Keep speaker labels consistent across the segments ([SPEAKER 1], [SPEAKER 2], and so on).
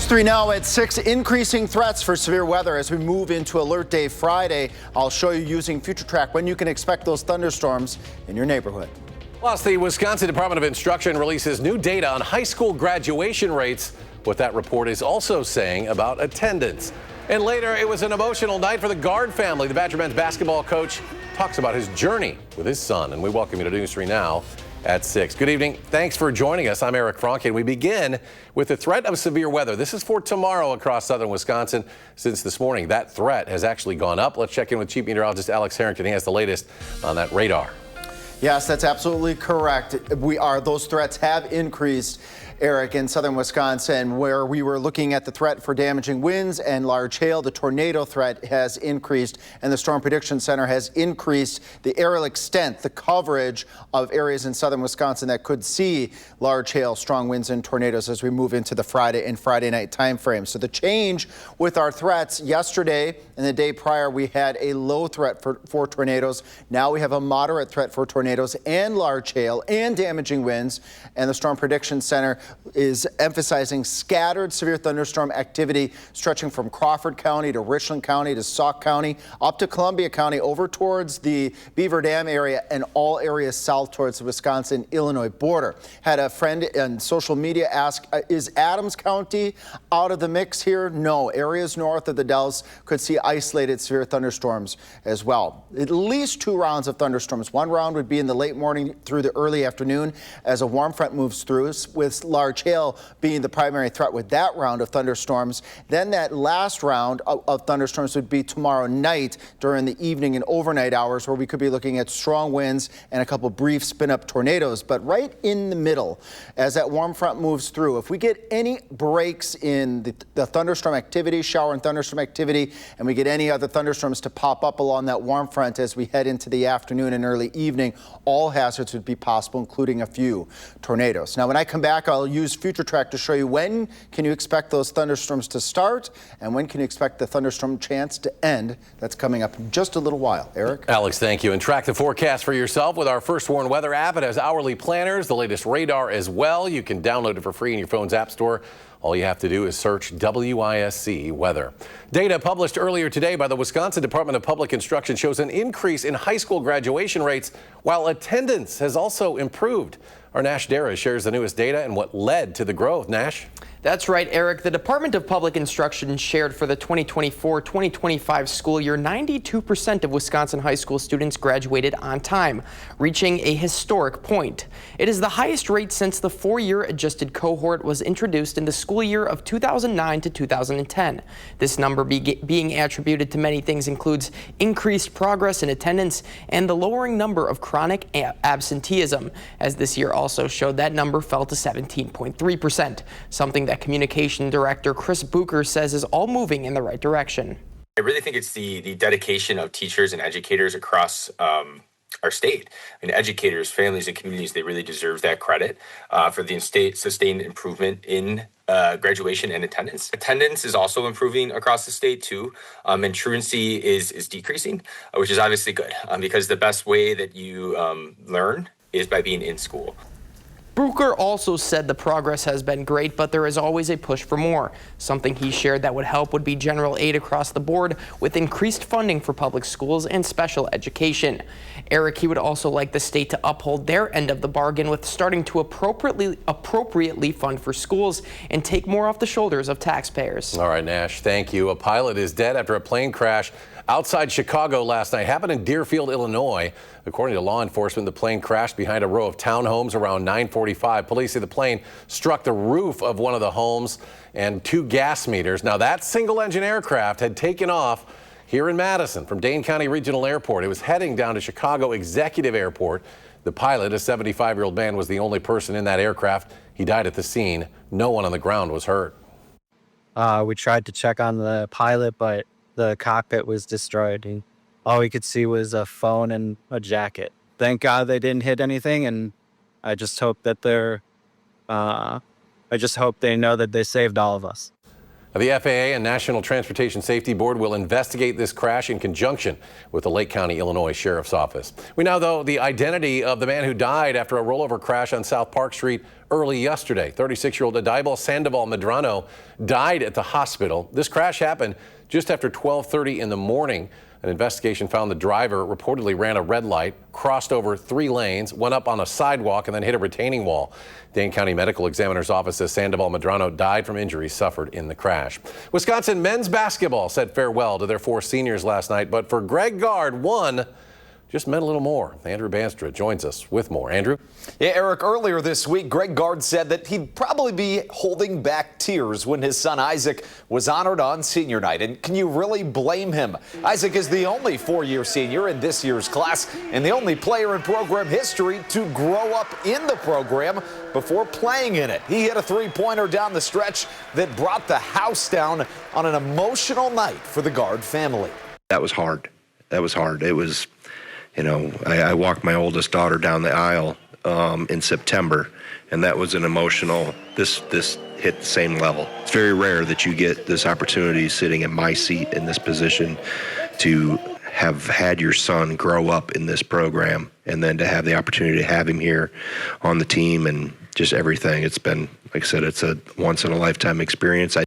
[SPEAKER 1] News 3 now at 6, increasing threats for severe weather as we move into Alert Day Friday. I'll show you using FutureTrack when you can expect those thunderstorms in your neighborhood.
[SPEAKER 2] Plus, the Wisconsin Department of Instruction releases new data on high school graduation rates. What that report is also saying about attendance. And later, it was an emotional night for the Guard family. The Badger men's basketball coach talks about his journey with his son. And we welcome you to News 3 now at 6. Good evening. Thanks for joining us. I'm Eric Franke. We begin with the threat of severe weather. This is for tomorrow across southern Wisconsin. Since this morning, that threat has actually gone up. Let's check in with Chief Meteorologist Alex Harrington. He has the latest on that radar.
[SPEAKER 1] Yes, that's absolutely correct. Those threats have increased, Eric, in southern Wisconsin, where we were looking at the threat for damaging winds and large hail. The tornado threat has increased, and the Storm Prediction Center has increased the aerial extent, the coverage of areas in southern Wisconsin that could see large hail, strong winds, and tornadoes as we move into the Friday and Friday night time frame. So the change with our threats yesterday and the day prior, we had a low threat for tornadoes. Now we have a moderate threat for tornadoes and large hail and damaging winds, and the Storm Prediction Center is emphasizing scattered severe thunderstorm activity stretching from Crawford County to Richland County to Sauk County up to Columbia County over towards the Beaver Dam area and all areas south towards the Wisconsin-Illinois border. Had a friend on social media ask, is Adams County out of the mix here? No, areas north of the Dells could see isolated severe thunderstorms as well. At least 2 rounds of thunderstorms. One round would be in the late morning through the early afternoon as a warm front moves through, with large hail being the primary threat with that round of thunderstorms. Then that last round of thunderstorms would be tomorrow night during the evening and overnight hours, where we could be looking at strong winds and a couple brief spin-up tornadoes. But right in the middle, as that warm front moves through, if we get any breaks in the thunderstorm activity, shower and thunderstorm activity, and we get any other thunderstorms to pop up along that warm front as we head into the afternoon and early evening, all hazards would be possible, including a few tornadoes. Now, when I come back, I'll use FutureTrack to show you when can you expect those thunderstorms to start and when can you expect the thunderstorm chance to end. That's coming up in just a little while. Eric?
[SPEAKER 2] Alex, thank you. And track the forecast for yourself with our First Warn Weather app. It has hourly planners, the latest radar as well. You can download it for free in your phone's app store. All you have to do is search WISC weather. Data published earlier today by the Wisconsin Department of Public Instruction shows an increase in high school graduation rates, while attendance has also improved. Our Nash Dara shares the newest data and what led to the growth. Nash?
[SPEAKER 3] That's right, Eric. The Department of Public Instruction shared for the 2024-2025 school year, 92% of Wisconsin high school students graduated on time, reaching a historic point. It is the highest rate since the 4-year adjusted cohort was introduced in the school year of 2009 to 2010. This number being attributed to many things includes increased progress in attendance and the lowering number of chronic absenteeism, as this year also showed that number fell to 17.3%, something that Communication Director Chris Bucher says is all moving in the right direction.
[SPEAKER 4] I really think it's the dedication of teachers and educators across our state. And educators, families, and communities, they really deserve that credit for the sustained improvement in graduation and attendance. Attendance is also improving across the state too, and truancy is decreasing, which is obviously good because the best way that you learn is by being in school.
[SPEAKER 3] Bucher also said the progress has been great, but there is always a push for more. Something he shared that would help would be general aid across the board with increased funding for public schools and special education. Eric, he would also like the state to uphold their end of the bargain with starting to appropriately fund for schools and take more off the shoulders of taxpayers.
[SPEAKER 2] All right, Nash, thank you. A pilot is dead after a plane crash outside Chicago last night. Happened in Deerfield, Illinois. According to law enforcement, the plane crashed behind a row of townhomes around 9:45. Police say the plane struck the roof of one of the homes and 2 gas meters. Now, that single-engine aircraft had taken off here in Madison from Dane County Regional Airport. It was heading down to Chicago Executive Airport. The pilot, a 75-year-old man, was the only person in that aircraft. He died at the scene. No one on the ground was hurt.
[SPEAKER 5] We tried to check on the pilot, but the cockpit was destroyed. And all we could see was a phone and a jacket. Thank God they didn't hit anything, and I just hope that I just hope they know that they saved all of us.
[SPEAKER 2] The FAA and National Transportation Safety Board will investigate this crash in conjunction with the Lake County, Illinois Sheriff's Office. We now know the identity of the man who died after a rollover crash on South Park Street early yesterday. 36-year-old Adibal Sandoval Medrano died at the hospital. This crash happened just after 12:30 in the morning. An investigation found the driver reportedly ran a red light, crossed over 3 lanes, went up on a sidewalk, and then hit a retaining wall. Dane County Medical Examiner's Office says Sandoval Medrano died from injuries suffered in the crash. Wisconsin men's basketball said farewell to their 4 seniors last night, but for Greg Gard, one just meant a little more. Andrew Banstra joins us with more. Andrew?
[SPEAKER 6] Yeah, Eric, earlier this week, Greg Gard said that he'd probably be holding back tears when his son Isaac was honored on senior night. And can you really blame him? Isaac is the only 4-year senior in this year's class and the only player in program history to grow up in the program before playing in it. He hit a 3-pointer down the stretch that brought the house down on an emotional night for the Gard family.
[SPEAKER 7] That was hard. It was, I walked my oldest daughter down the aisle in September, and that was an emotional, this hit the same level. It's very rare that you get this opportunity sitting in my seat in this position to have had your son grow up in this program and then to have the opportunity to have him here on the team and just everything. It's been, like I said, it's a once-in-a-lifetime experience.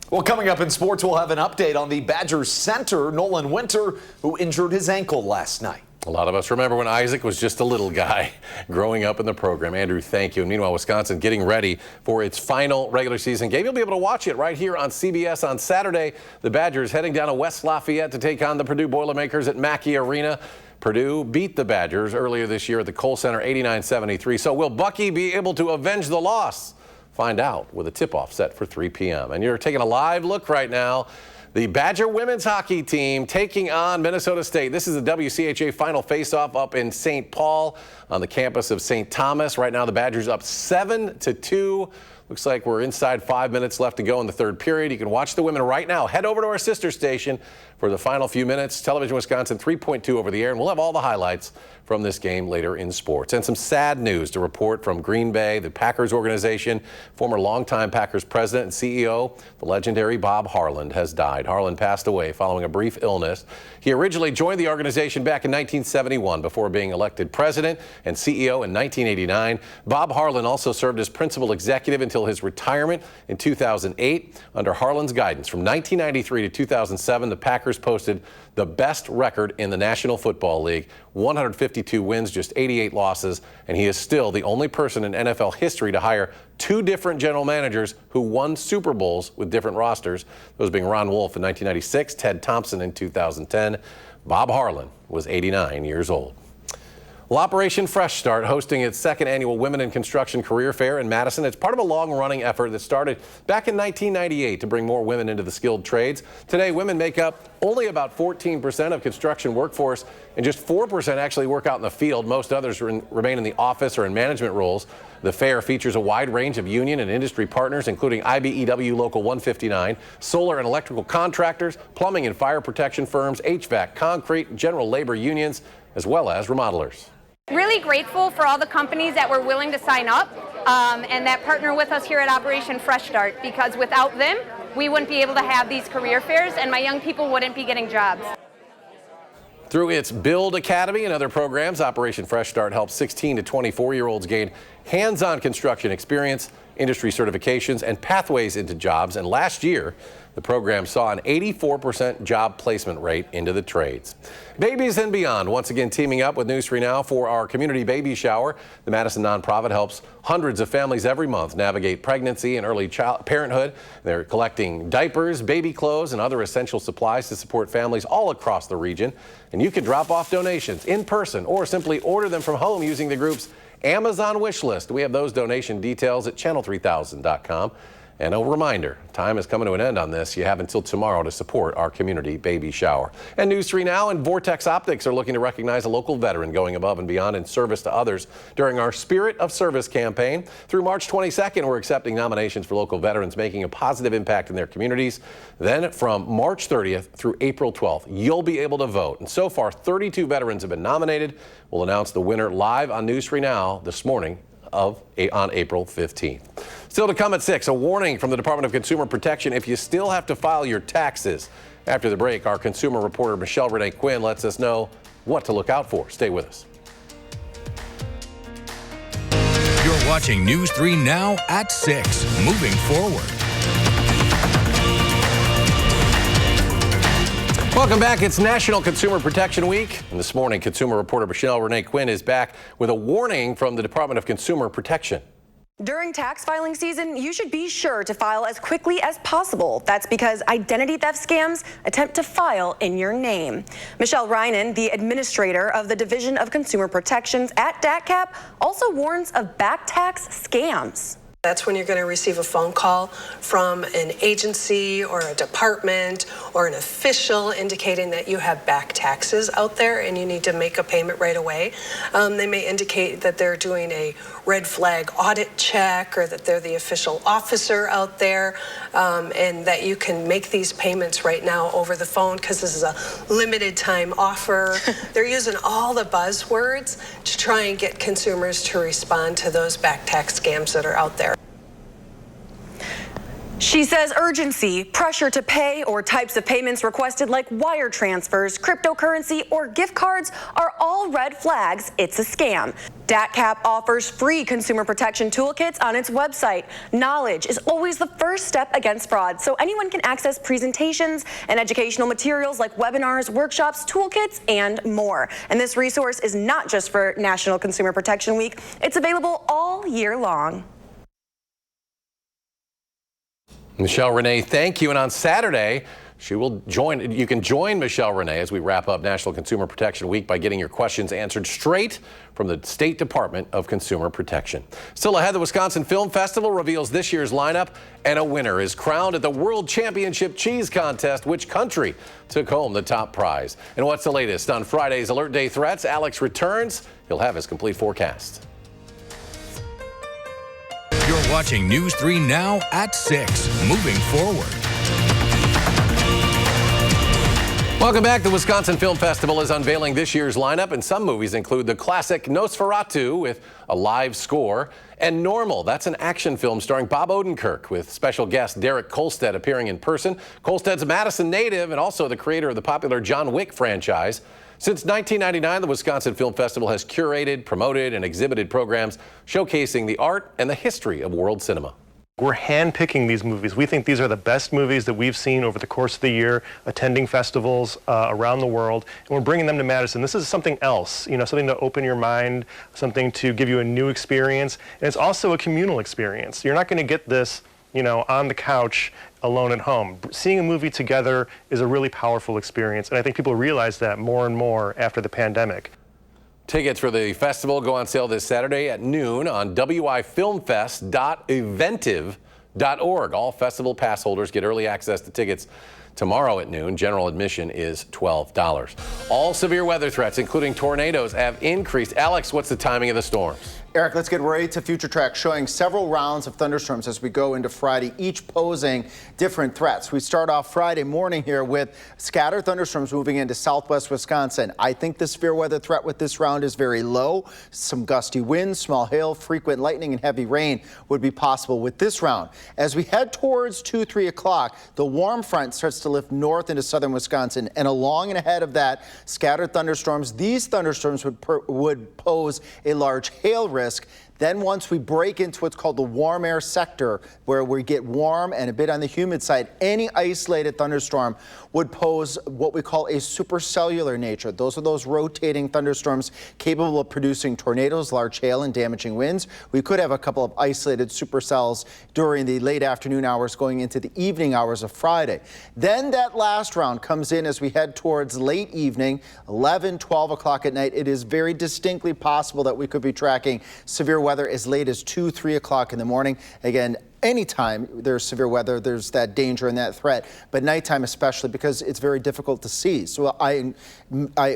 [SPEAKER 6] Well, coming up in sports, we'll have an update on the Badgers center, Nolan Winter, who injured his ankle last night.
[SPEAKER 2] A lot of us remember when Isaac was just a little guy growing up in the program. Andrew, thank you. And meanwhile, Wisconsin getting ready for its final regular season game. You'll be able to watch it right here on CBS on Saturday. The Badgers heading down to West Lafayette to take on the Purdue Boilermakers at Mackey Arena. Purdue beat the Badgers earlier this year at the Kohl Center 89-73. So will Bucky be able to avenge the loss? Find out with a tip-off set for 3 p.m. And you're taking a live look right now. The Badger women's hockey team taking on Minnesota State. This is the WCHA final face-off up in St. Paul on the campus of St. Thomas. Right now the Badgers up 7-2. Looks like we're inside 5 minutes left to go in the third period. You can watch the women right now. Head over to our sister station for the final few minutes. Television Wisconsin 3.2 over the air, and we'll have all the highlights from this game later in sports. And some sad news to report from Green Bay, the Packers organization. Former longtime Packers president and CEO, the legendary Bob Harland, has died. Harland passed away following a brief illness. He originally joined the organization back in 1971 before being elected president and CEO in 1989. Bob Harland also served as principal executive until his retirement in 2008. Under Harland's guidance from 1993 to 2007, the Packers posted the best record in the National Football League, 152 wins, just 88 losses, and he is still the only person in NFL history to hire 2 different general managers who won Super Bowls with different rosters, those being Ron Wolf in 1996, Ted Thompson in 2010. Bob Harland was 89 years old. Well, Operation Fresh Start hosting its 2nd annual Women in Construction Career Fair in Madison. It's part of a long-running effort that started back in 1998 to bring more women into the skilled trades. Today, women make up only about 14% of construction workforce, and just 4% actually work out in the field. Most others remain in the office or in management roles. The fair features a wide range of union and industry partners, including IBEW Local 159, solar and electrical contractors, plumbing and fire protection firms, HVAC, concrete, general labor unions, as well as remodelers.
[SPEAKER 8] Really grateful for all the companies that were willing to sign up and that partner with us here at Operation Fresh Start, because without them, we wouldn't be able to have these career fairs and my young people wouldn't be getting jobs.
[SPEAKER 2] Through its Build Academy and other programs, Operation Fresh Start helps 16 to 24-year-olds gain hands-on construction experience, industry certifications, and pathways into jobs. And last year, the program saw an 84% job placement rate into the trades. Babies and Beyond once again teaming up with News 3 Now for our community baby shower. The Madison nonprofit helps hundreds of families every month navigate pregnancy and early parenthood. They're collecting diapers, baby clothes, and other essential supplies to support families all across the region. And you can drop off donations in person or simply order them from home using the group's Amazon wish list. We have those donation details at channel3000.com. And a reminder, time is coming to an end on this. You have until tomorrow to support our community baby shower. And News 3 Now and Vortex Optics are looking to recognize a local veteran going above and beyond in service to others during our Spirit of Service campaign. Through March 22nd, we're accepting nominations for local veterans making a positive impact in their communities. Then from March 30th through April 12th, you'll be able to vote. And so far, 32 veterans have been nominated. We'll announce the winner live on News 3 Now this morning on April 15th. Still to come at 6, a warning from the Department of Consumer Protection if you still have to file your taxes. After the break, our consumer reporter Michelle Renee Quinn lets us know what to look out for. Stay with us.
[SPEAKER 9] You're watching News 3 Now at 6. Moving forward.
[SPEAKER 2] Welcome back. It's National Consumer Protection Week. And this morning, consumer reporter Michelle Renee Quinn is back with a warning from the Department of Consumer Protection.
[SPEAKER 10] During tax filing season, you should be sure to file as quickly as possible. That's because identity theft scams attempt to file in your name. Michelle Reinen, the administrator of the Division of Consumer Protections at DATCP, also warns of back tax scams.
[SPEAKER 11] That's when you're going to receive a phone call from an agency or a department or an official indicating that you have back taxes out there and you need to make a payment right away. They may indicate that they're doing a red flag audit check or that they're the official officer out there, and that you can make these payments right now over the phone because this is a limited time offer. They're using all the buzzwords to try and get consumers to respond to those back tax scams that are out there.
[SPEAKER 10] She says urgency, pressure to pay, or types of payments requested like wire transfers, cryptocurrency, or gift cards are all red flags. It's a scam. DATCP offers free consumer protection toolkits on its website. Knowledge is always the first step against fraud, so anyone can access presentations and educational materials like webinars, workshops, toolkits, and more. And this resource is not just for National Consumer Protection Week. It's available all year long.
[SPEAKER 2] Michelle Renee, thank you. And on Saturday, you can join Michelle Renee as we wrap up National Consumer Protection Week by getting your questions answered straight from the State Department of Consumer Protection. Still ahead, the Wisconsin Film Festival reveals this year's lineup, and a winner is crowned at the World Championship Cheese Contest. Which country took home the top prize? And what's the latest on Friday's Alert Day threats? Alex returns. He'll have his complete forecast.
[SPEAKER 9] You're watching News 3 Now at 6. Moving forward.
[SPEAKER 2] Welcome back. The Wisconsin Film Festival is unveiling this year's lineup, and some movies include the classic Nosferatu with a live score, and Normal. That's an action film starring Bob Odenkirk with special guest Derek Kolstad appearing in person. Kolstad's a Madison native and also the creator of the popular John Wick franchise. Since 1999, the Wisconsin Film Festival has curated, promoted, and exhibited programs showcasing the art and the history of world cinema.
[SPEAKER 12] We're handpicking these movies. We think these are the best movies that we've seen over the course of the year, attending festivals around the world, and we're bringing them to Madison. This is something else, something to open your mind, something to give you a new experience, and it's also a communal experience. You're not going to get this, on the couch alone at home. Seeing a movie together is a really powerful experience, and I think people realize that more and more after the pandemic.
[SPEAKER 2] Tickets for the festival go on sale this Saturday at noon on wifilmfest.eventive.org. All festival pass holders get early access to tickets tomorrow at noon. General admission is $12. All severe weather threats, including tornadoes, have increased. Alex, what's the timing of the storms?
[SPEAKER 1] Eric, let's get right to Future Track, showing several rounds of thunderstorms as we go into Friday, each posing different threats. We start off Friday morning here with scattered thunderstorms moving into southwest Wisconsin. I think the severe weather threat with this round is very low. Some gusty winds, small hail, frequent lightning, and heavy rain would be possible with this round. As we head towards 2-3 o'clock, the warm front starts to lift north into southern Wisconsin, and along and ahead of that, scattered thunderstorms. These thunderstorms would pose a large hail risk. Then once we break into what's called the warm air sector, where we get warm and a bit on the humid side, any isolated thunderstorm would pose what we call a supercellular nature. Those are those rotating thunderstorms capable of producing tornadoes, large hail, and damaging winds. We could have a couple of isolated supercells during the late afternoon hours going into the evening hours of Friday. Then that last round comes in as we head towards late evening, 11, 12 o'clock at night. It is very distinctly possible that we could be tracking severe weather as late as 2, 3 o'clock in the morning. Again, anytime there's severe weather, there's that danger and that threat, but nighttime especially because it's very difficult to see. So I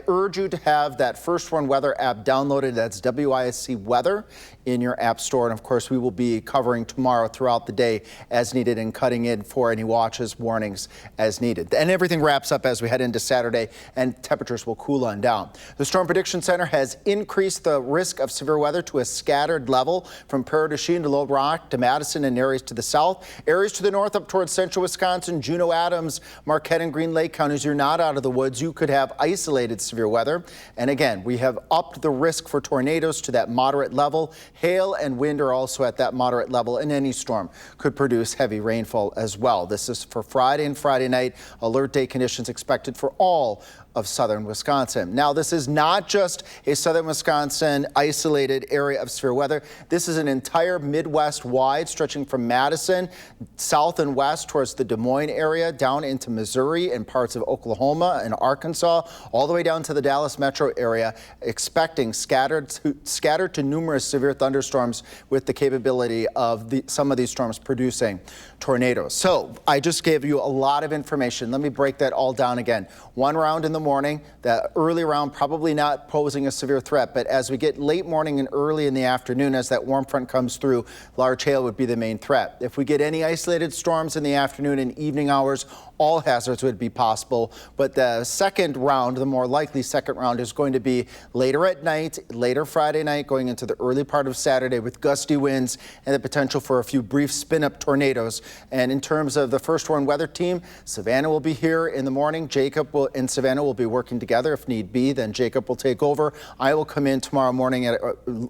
[SPEAKER 1] urge you to have that First Warn Weather app downloaded. That's WISC Weather in your app store. And of course, we will be covering tomorrow throughout the day as needed and cutting in for any watches, warnings as needed. And everything wraps up as we head into Saturday and temperatures will cool on down. The Storm Prediction Center has increased the risk of severe weather to a scattered level from Prairie du Chien to Little Rock to Madison and areas to the south. Areas to the north up towards central Wisconsin, Juneau, Adams, Marquette and Green Lake counties, you're not out of the woods. You could have isolated severe weather. And again, we have upped the risk for tornadoes to that moderate level. Hail and wind are also at that moderate level, and any storm could produce heavy rainfall as well. This is for Friday and Friday night. Alert day conditions expected for all of southern Wisconsin. Now, this is not just a southern Wisconsin isolated area of severe weather. This is an entire Midwest wide, stretching from Madison south and west towards the Des Moines area, down into Missouri and parts of Oklahoma and Arkansas, all the way down to the Dallas metro area, expecting scattered to numerous severe thunderstorms with the capability of some of these storms producing tornadoes. So I just gave you a lot of information. Let me break that all down again. One round in the morning, that early round probably not posing a severe threat, but as we get late morning and early in the afternoon, as that warm front comes through, large hail would be the main threat. If we get any isolated storms in the afternoon and evening hours, all hazards would be possible. But the second round, the more likely second round, is going to be later at night, later Friday night, going into the early part of Saturday with gusty winds and the potential for a few brief spin-up tornadoes. And in terms of the First Warn Weather Team, Savannah will be here in the morning. Jacob and Savannah will be working together if need be. Then Jacob will take over. I will come in tomorrow morning at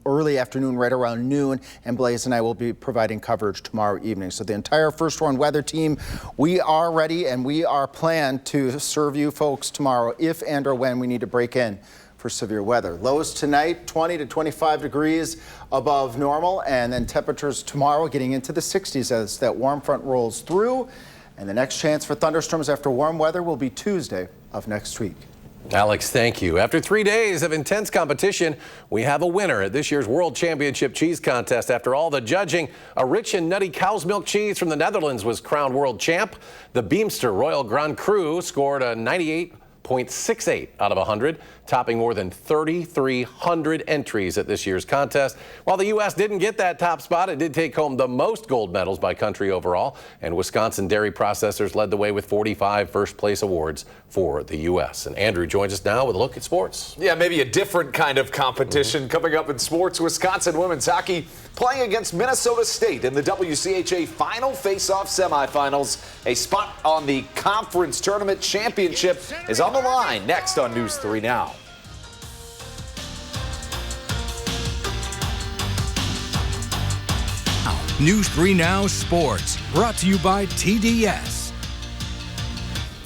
[SPEAKER 1] early afternoon, right around noon, and Blaze and I will be providing coverage tomorrow evening. So the entire First Warn Weather Team, we are ready and we are planned to serve you folks tomorrow if and or when we need to break in for severe weather. Lows tonight, 20 to 25 degrees above normal, and then temperatures tomorrow getting into the 60s as that warm front rolls through. And the next chance for thunderstorms after warm weather will be Tuesday of next week.
[SPEAKER 2] Alex, thank you. After 3 days of intense competition, we have a winner at this year's World Championship Cheese Contest. After all the judging, a rich and nutty cow's milk cheese from the Netherlands was crowned world champ. The Beemster Royal Grand Cru scored a 98.68 out of 100, topping more than 3,300 entries at this year's contest. While the U.S. didn't get that top spot, it did take home the most gold medals by country overall, and Wisconsin dairy processors led the way with 45 first-place awards for the U.S. And Andrew joins us now with a look at sports.
[SPEAKER 6] Yeah, maybe a different kind of competition coming up in sports. Wisconsin women's hockey playing against Minnesota State in the WCHA Final Face-Off semifinals. A spot on the conference tournament championship is on the line next on News 3 Now.
[SPEAKER 9] News 3 Now Sports, brought to you by TDS.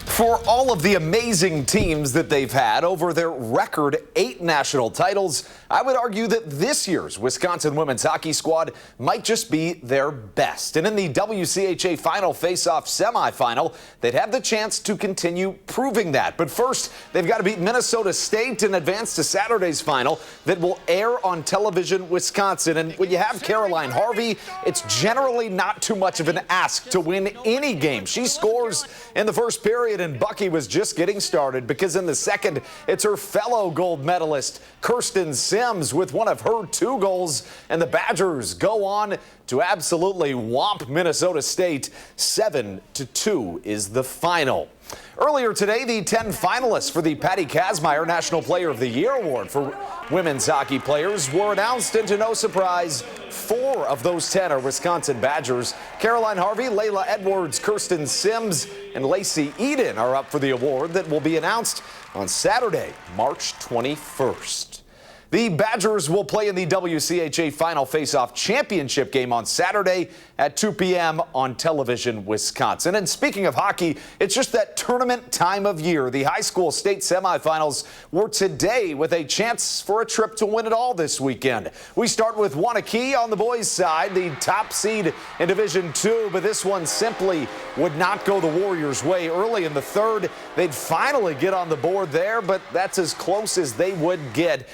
[SPEAKER 6] For all of the amazing teams that they've had over their record 8 national titles, I would argue that this year's Wisconsin women's hockey squad might just be their best. And in the WCHA Final Face-Off semifinal, they'd have the chance to continue proving that. But first, they've got to beat Minnesota State and advance to Saturday's final that will air on Television Wisconsin. And when you have Caroline Harvey, it's generally not too much of an ask to win any game. She scores in the first period, and Bucky was just getting started, because in the second, it's her fellow gold medalist, Kirsten Sims, with one of her 2 goals, and the Badgers go on to absolutely whomp Minnesota State. 7-2 is the final. Earlier today, the 10 finalists for the Patty Kazmaier National Player of the Year Award for women's hockey players were announced, and to no surprise, 4 of those 10 are Wisconsin Badgers. Caroline Harvey, Layla Edwards, Kirsten Sims, and Lacey Eden are up for the award that will be announced on Saturday, March 21st. The Badgers will play in the WCHA Final Face-Off Championship game on Saturday at 2 p.m. on Television Wisconsin. And speaking of hockey, it's just that tournament time of year. The high school state semifinals were today, with a chance for a trip to win it all this weekend. We start with Waunakee on the boys' side, the top seed in Division II, but this one simply would not go the Warriors' way. Early in the third, they'd finally get on the board there, but that's as close as they would get.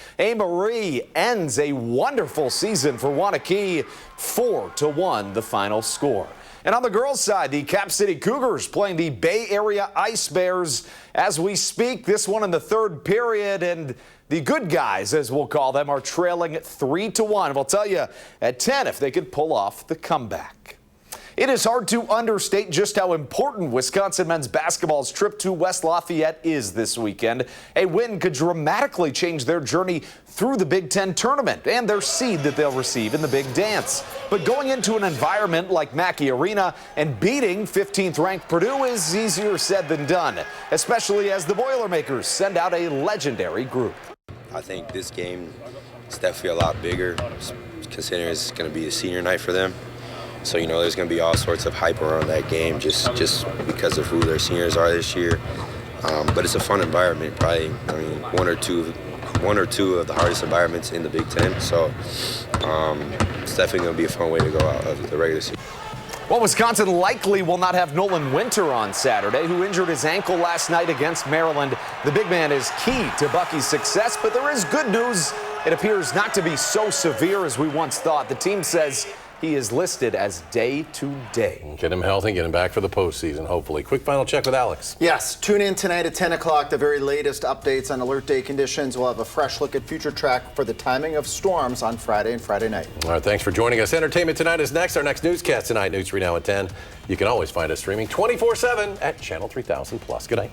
[SPEAKER 6] Marie ends a wonderful season for Waunakee, 4-1 the final score. And on the girls' side, the Cap City Cougars playing the Bay Area Ice Bears as we speak. This one in the third period, and The good guys, as we'll call them, are trailing 3-1. We'll tell you at 10 if they could pull off the comeback. It is hard to understate just how important Wisconsin men's basketball's trip to West Lafayette is this weekend. A win could dramatically change their journey through the Big Ten tournament and their seed that they'll receive in the Big Dance. But going into an environment like Mackey Arena and beating 15th-ranked Purdue is easier said than done, especially as the Boilermakers send out a legendary group.
[SPEAKER 13] I think this game is definitely a lot bigger, considering it's going to be a senior night for them. So, you know, there's going to be all sorts of hype around that game just because of who their seniors are this year. But it's a fun environment, probably, one or two of the hardest environments in the Big Ten. So it's definitely going to be a fun way to go out of the regular season.
[SPEAKER 6] Well, Wisconsin likely will not have Nolan Winter on Saturday, who injured his ankle last night against Maryland. The big man is key to Bucky's success, but there is good news. It appears not to be so severe as we once thought. The team says he is listed as day-to-day.
[SPEAKER 2] Get him healthy, get him back for the postseason, hopefully. Quick final check with Alex.
[SPEAKER 1] Yes, tune in tonight at 10 o'clock. The very latest updates on alert day conditions. We'll have a fresh look at future track for the timing of storms on Friday and Friday night.
[SPEAKER 2] All right, thanks for joining us. Entertainment Tonight is next. Our next newscast tonight, News 3 Now at 10. You can always find us streaming 24/7 at Channel 3000 Plus. Good night.